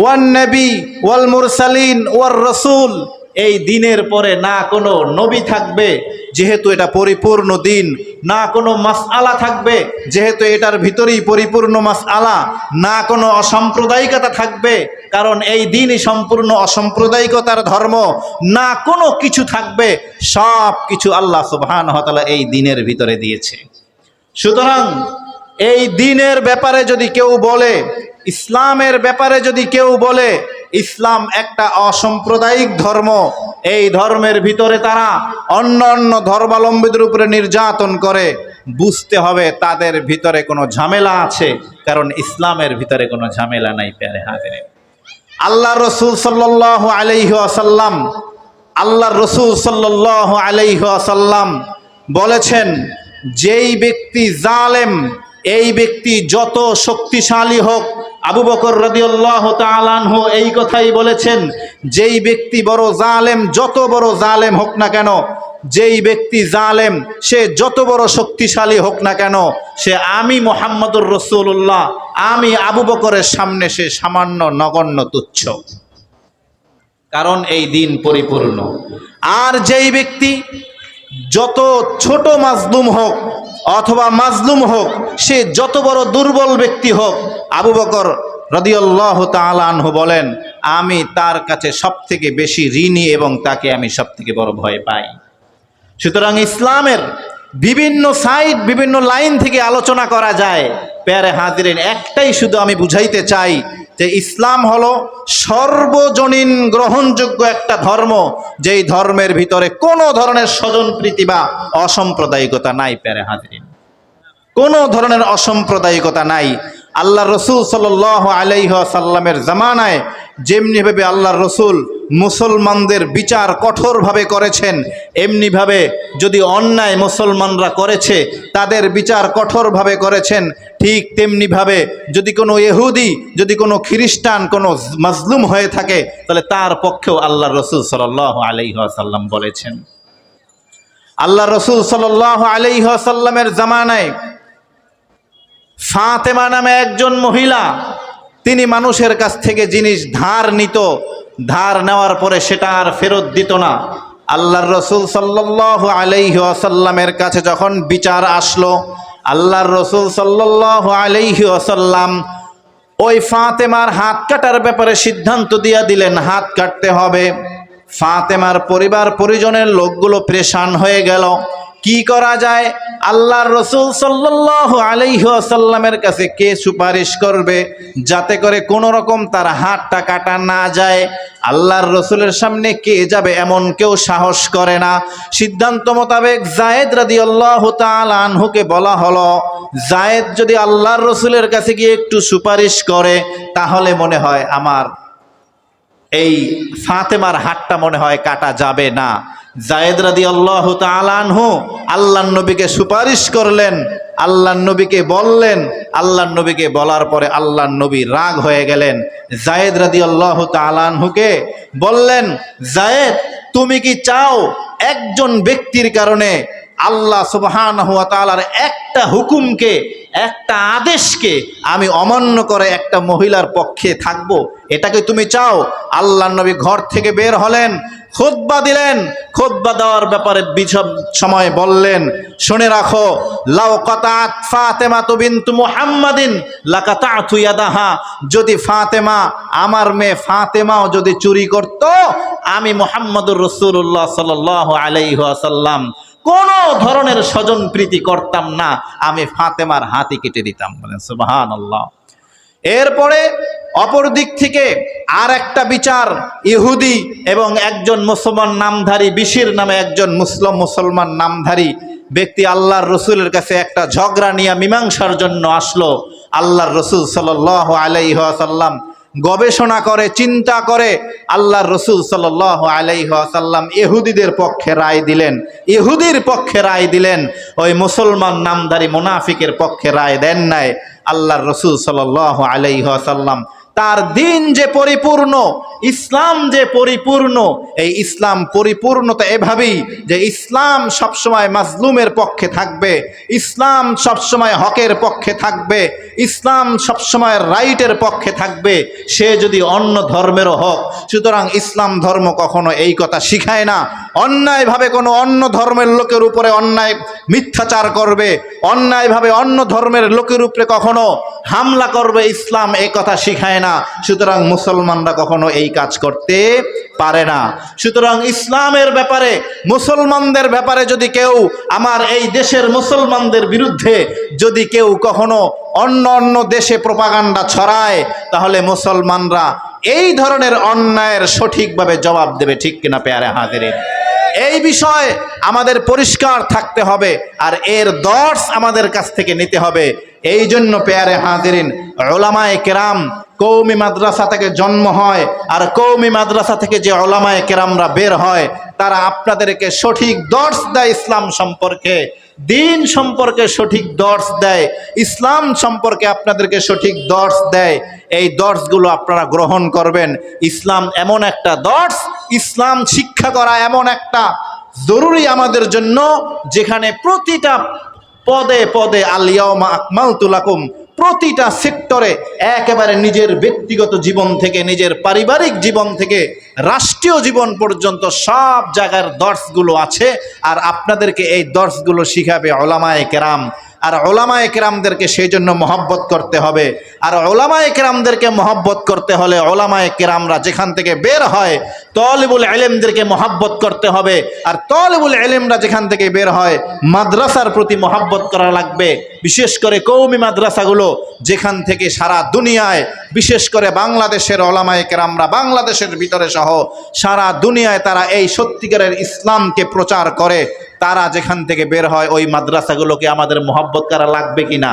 One নবী ওয়াল মুরসালিন war রাসূল, এই দিনের পরে না কোনো নবী থাকবে যেহেতু এটা পরিপূর্ণ দিন, না কোনো মাসআলা থাকবে যেহেতু এটার ভিতরেই পরিপূর্ণ মাসআলা, না কোনো অসাম্প্রদায়িকতা থাকবে কারণ এই দিনই সম্পূর্ণ অসাম্প্রদায়িকতার ধর্ম, না কোনো কিছু থাকবে, সব কিছু আল্লাহ সুবহানাহু ওয়া তাআলা এই দিনের ভিতরে দিয়েছে। সুতরাং এই দিনের ব্যাপারে যদি কেউ বলে, ইসলামের ব্যাপারে যদি কেউ বলে ইসলাম একটা অসাম্প্রদায়িক ধর্ম, এই ধর্মের ভিতরে তারা অন্য অন্য ধর্মাবলম্বীদের উপরে নির্যাতন করে, বুঝতে হবে তাদের ভিতরে কোনো ঝামেলা আছে, কারণ ইসলামের ভিতরে কোনো ঝামেলা নাই। প্যারে হাজিরিন, আল্লাহ রসুল সাল্লাল্লাহু আলাইহি ওয়াসাল্লাম, আল্লাহ রসুল সাল্লাল্লাহু আলাইহি ওয়াসাল্লাম বলেছেন, যেই ব্যক্তি জালেম, এই ব্যক্তি যত শক্তিশালী হোক, আবু বকর রাদিয়াল্লাহু তাআলা আনহু এই কথাই বলেছেন, যেই ব্যক্তি বড় জালেম, যত বড় জালেম হোক না কেন, যেই ব্যক্তি জালেম সে যত বড় শক্তিশালী হোক না কেন, সে আমি মুহাম্মদুর রাসূলুল্লাহ, আমি আবু বকরের সামনে সে সামান্য নগণ্য তুচ্ছ, কারণ এই দিন পরিপূর্ণ। আর যেই ব্যক্তি যত ছোট মাজলুম হোক অথবা মাজলুম হোক, সে যত বড় দুর্বল ব্যক্তি হোক, আবু বকর রাদিয়াল্লাহু তাআলা আনহু বলেন, আমি তার কাছে সবথেকে বেশি ঋণী এবং তাকে আমি সবথেকে বড় ভয় পাই। সুতরাং ইসলামের বিভিন্ন সাইড, বিভিন্ন লাইন থেকে আলোচনা করা যায়। প্যারে হাজিরিন, একটাই শুধু আমি বুঝাইতে চাই যে ইসলাম হলো সর্বজনীন গ্রহণযোগ্য একটা ধর্ম, যেই ধর্মের ভিতরে কোনো ধরনের স্বজনপ্রীতি বা অসাম্প্রদায়িকতা নাই। প্যারে হাজিরিন, কোনো ধরনের অসাম্প্রদায়িকতা নাই। আল্লাহ রসুল সাল্লাল্লাহু আলাইহি ওয়াসাল্লামের জামানায় যেমনিভাবে আল্লাহ রসুল মুসলমানদের বিচার কঠোরভাবে করেছেন, এমনিভাবে যদি অন্যায় মুসলমানরা করেছে তাদের বিচার কঠোরভাবে করেছেন, ঠিক তেমনিভাবে যদি কোনো ইহুদি, যদি কোনো খ্রিস্টান কোনো মাজলুম হয়ে থাকে, তাহলে তার পক্ষেও আল্লাহ রসুল সাল্লাল্লাহু আলাইহি ওয়াসাল্লাম বলেছেন। আল্লাহ রসুল সাল্লাল্লাহু আলাইহি ওয়াসাল্লামের জামানায় ফাতেমা নামে একজন মহিলা, তিনি মানুষের কাছ থেকে জিনিস ধার নিত, ধার নেওয়ার পরে সেটা আর ফেরত দিত না। আল্লাহর রসুল সাল্লাল্লাহু আলাইহি ওয়াসাল্লামের কাছে যখন বিচার আসলো, আল্লাহর রসুল সাল্লাল্লাহু আলাইহি ওয়াসাল্লাম ওই ফাতেমার হাত কাটার ব্যাপারে সিদ্ধান্ত দিয়ে দিলেন, হাত কাটতে হবে। ফাতেমার পরিবার পরিজনের লোকগুলো পেরেশান হয়ে গেল, কি করা যায়? আল্লাহর রসুল সাল্লাল্লাহু আলাইহি ওয়াসাল্লামের কাছে কে সুপারিশ করবে যাতে করে কোনো রকম তার হাতটা কাটা না যায়? আল্লাহর রসুলের সামনে কে যাবে এমন কেউ সাহস করে না। সিদ্ধান্ত মোতাবেক যায়েদ রাদিয়াল্লাহু তাআলা আনহুকে বলা হলো, যায়েদ যদি আল্লাহর রসুলের কাছে গিয়ে একটু সুপারিশ করে তাহলে মনে হয় আমার এই ফাতেমার হাতটা মনে হয় কাটা যাবে না। যায়েদ রাদিয়াল্লাহু তাআলা আনহু আল্লাহর নবীকে সুপারিশ করলেন, আল্লাহর নবীকে বললেন, আল্লাহর নবীকে বলার পরে আল্লাহর নবী রাগ হয়ে গেলেন। যায়েদ রাদিয়াল্লাহু তাআলা আনহুকে বললেন, যায়েদ তুমি কি চাও একজন ব্যক্তির কারণে আল্লাহ সুবহানাহু ওয়া তাআলার একটা হুকুমকে, একটা আদেশকে আমি অমান্য করে একটা মহিলার পক্ষে থাকবো, এটাকে তুমি চাও? আল্লাহর নবী ঘর থেকে বের হলেন, খুতবা দিলেন। খুতবা দেওয়ার ব্যাপারে সময় বললেন, শুনে রাখো, লাউ কাতাত ফাতেমা বিনতু মুহাম্মাদিন লাকাতাতু ইয়াদাহা, যদি ফাতেমা, আমার মেয়ে ফাতেমাও যদি চুরি করত, আমি মুহাম্মদুর রাসূলুল্লাহ সাল্লাল্লাহু আলাইহি ওয়াসাল্লাম কোনো ধরনের স্বজন প্রীতি করতাম না, আমি ফাতেমার হাতই কেটে দিতাম। বলেন সুবহানাল্লাহ। এরপরে অপর দিক থেকে আর একটা বিচার, ইহুদি এবং একজন মুসলমান নামধারী, বিশির নামে একজন মুসলমান নামধারী ব্যক্তি আল্লাহর রসুলের কাছে একটা ঝগড়া নিয়ে মীমাংসার জন্য আসলো। আল্লাহর রসুল সাল্লাল্লাহু আলাইহি ওয়াসাল্লাম গবেষণা করে, চিন্তা করে আল্লাহর রসুল সাল্লাল্লাহু আলাইহি ওয়াসাল্লাম ইহুদিদের পক্ষে রায় দিলেন, ইহুদির পক্ষে রায় দিলেন, ওই মুসলমান নামধারী মুনাফিকের পক্ষে রায় দেন নাই। আল্লাহর রসুল সাল্লাল্লাহু আলাইহি ওয়াসাল্লাম তার দিন যে পরিপূর্ণ, ইসলাম যে পরিপূর্ণ। এই ইসলাম পরিপূর্ণতা এভাবেই যে ইসলাম সবসময় মাজলুমের পক্ষে থাকবে, ইসলাম সবসময় হকের পক্ষে থাকবে, ইসলাম সবসময় রাইটের পক্ষে থাকবে, সে যদি অন্য ধর্মেরও হোক। সুতরাং ইসলাম ধর্ম কখনো এই কথা শিখায় না অন্যায়ভাবে কোনো অন্য ধর্মের লোকের উপরে অন্যায় মিথ্যাচার করবে, অন্যায়ভাবে অন্য ধর্মের লোকের উপরে কখনো হামলা করবে, ইসলাম এই কথা শিখায় না। সুতরাং মুসলমানরা কখনো এই কাজ করতে পারে না। সুতরাং ইসলামের ব্যাপারে, মুসলমানদের ব্যাপারে যদি কেউ, আমার এই দেশের মুসলমানদের বিরুদ্ধে যদি কেউ কখনো অন্য অন্য দেশে প্রপাগান্ডা ছড়ায়, তাহলে মুসলমানরা এই ধরনের অন্যায়ের সঠিকভাবে জবাব দেবে। ঠিক কিনা পেয়ারে হাজিরিন? এই বিষয়ে আমাদের পরিষ্কার থাকতে হবে, আর এর দর্শ আমাদের কাছ থেকে নিতে হবে। এই জন্য পেয়ারে হাজিরিন, উলামায়ে কেরাম কওমি মাদ্রাসা থেকে জন্ম হয়, আর কওমি মাদ্রাসা থেকে যে উলামায়ে কেরামরা বের হয়, তারা আপনাদেরকে সঠিক দর্শ দেয় ইসলাম সম্পর্কে, দিন সম্পর্কে সঠিক দর্শ দেয়, ইসলাম সম্পর্কে আপনাদেরকে সঠিক দর্শ দেয়। এই দর্শগুলো আপনারা গ্রহণ করবেন। ইসলাম এমন একটা দর্শ, ইসলাম শিক্ষা করা এমন একটা জরুরি আমাদের জন্য, যেখানে প্রতিটা পদে পদে আল ইয়াউমা আকমালতু লাকুম, প্রতিটা সেক্টরে একেবারে নিজের ব্যক্তিগত জীবন থেকে, নিজের পারিবারিক জীবন থেকে রাষ্ট্রীয় জীবন পর্যন্ত সব জায়গার দর্শগুলো আছে। আর আপনাদেরকে এই দর্শগুলো শিখাবে উলামায়ে কেরাম। আর উলামায়ে কেরামদেরকে সেই জন্য মহব্বত করতে হবে। আর উলামায়ে কেরামদেরকে মহব্বত করতে হলে উলামায়ে কেরামরা যেখান থেকে বের হয়, তালিবুল ইলমদেরকে মহব্বত করতে হবে। আর তালিবুল ইলমরা যেখান থেকে বের হয়, মাদ্রাসার প্রতি মহব্বত করা লাগবে। বিশেষ করে কওমি মাদ্রাসাগুলো যেখান থেকে সারা দুনিয়ায়, বিশেষ করে বাংলাদেশের উলামায়ে কেরামরা, বাংলাদেশের ভিতরে সহ সারা দুনিয়ায় তারা এই সত্যিকারের ইসলামকে প্রচার করে, তারা যেখান থেকে বের হয়, ওই মাদ্রাসাগুলোকে আমাদের মহব্বত করা লাগবে কিনা?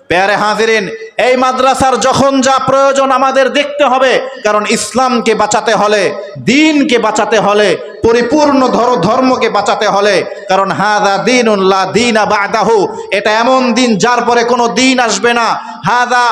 প্যারে হাজিরিন, এই মাদ্রাসার যখন যা প্রয়োজন আমাদের দেখতে হবে, কারণ ইসলামকে বাঁচাতে হলে, দ্বীনকে বাঁচাতে হলে, পরিপূর্ণ ধর্মকে বাঁচাতে হলে, কারণ হাযা দীনুন লা দীনা বা'দাহু, এটা এমন দিন যার পরে কোনো দিন আসবে না। হাযা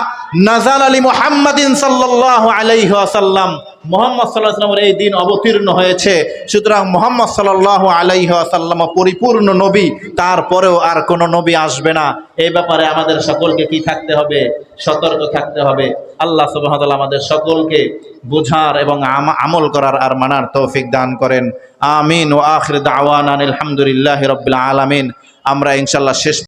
নাযাল আলী মুহাম্মাদিন সাল্লাল্লাহু আলাইহি ওয়াসাল্লাম, মুহাম্মদ সাল্লাল্লাহু আলাইহি ওয়াসাল্লামের এই দিন অবতীর্ণ হয়েছে। সুতরাং মুহাম্মদ সাল্লাল্লাহু আলাইহি ওয়াসাল্লাম পরিপূর্ণ নবী, তারপরেও আর কোনো নবী আসবে না। এই ব্যাপারে আমাদের সকলকে কি থাকতে হবে? সতর্ক থাকতে হবে। আল্লাহ সুবহানাহু ওয়া তাআলা আমাদের সকলকে বুঝার এবং আমল করার আর মানার তৌফিক দান করেন। আমিন। ওয়া আখির দাওয়ানা আলহামদুলিল্লাহি রাব্বিল আলামিন। আমরা ইনশাআল্লাহ শেষ